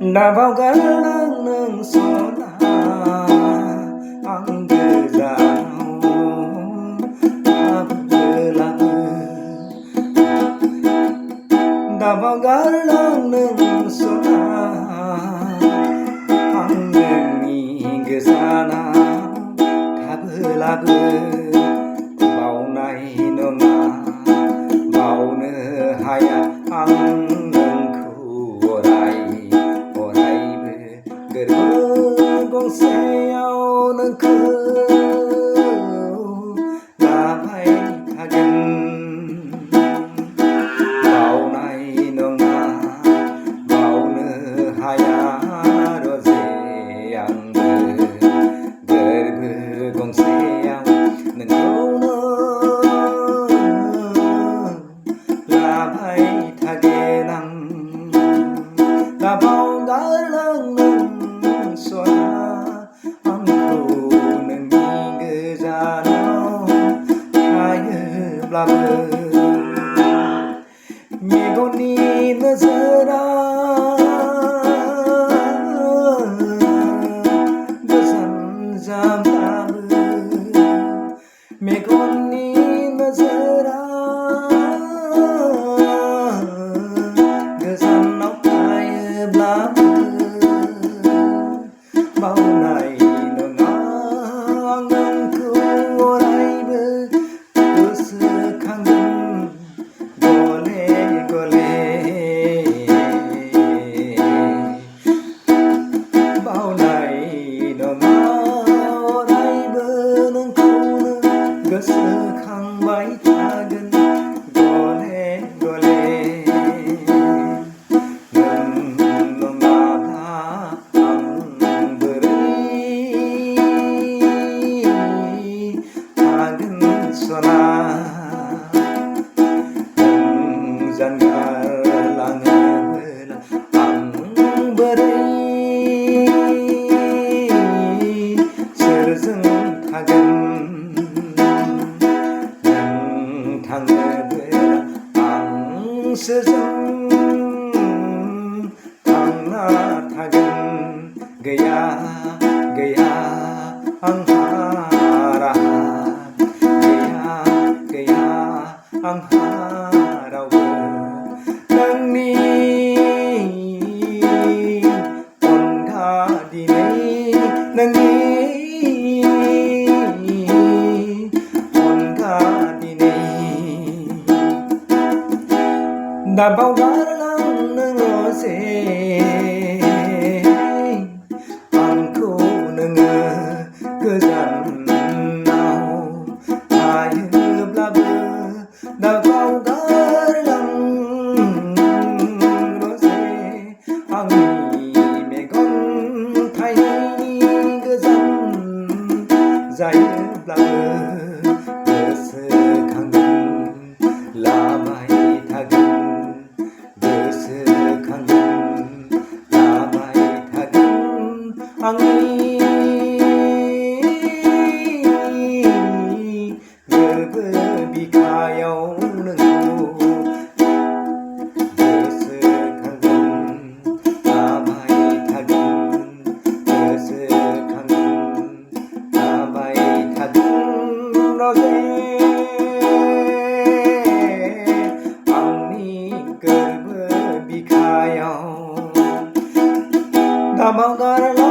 Đã bao gắng nâng số ang gezano abelabu đã bao gắng nâng số ang gezana abelabu bao này nâng bao nơ haya ang gongseयाव नोंखौ लाबाय थागोन बावनाय नङा बावनो हाया रजे आंबो गोरबो गंसेयाव नोंखौनो लाबाय थागोन आं दाबाव गारलांनो मेगननि नोजोरा गोजान जाब्लाबो मेगननि नोजोरा गोजानाव थायोब्लाबो बावनाय नङा आं नोंखौ अरायबो गोसोखांगोन गोसोखांबाय थागोन गले गले नों नङाब्ला आं बोरै थागोन सना नों जानगारलाङोब्ला आं बोरै सोरजों थागोन आं सोरजों थांना थागोन गैया गैया आंहा राहा गैया गैया आंहा रावबो नोंनि अनगा दिनै नोंनि दाबाव गारलांनो रजे आंखौ नोङो गोजानाव थायोब्लाबो दाबाव गारलां रजे आंनि मेगन थायैनि गोजान जायोब्लाबो गोसोखांगोन लाबाय थागोन आंनि गोरबो बिखायाव नोंखौ गोसोखांगोन लाबाय थागोन गोसोखांगोन लाबाय थागोन रजे आंनि गोरबो बिखायाव दाबाव गारलां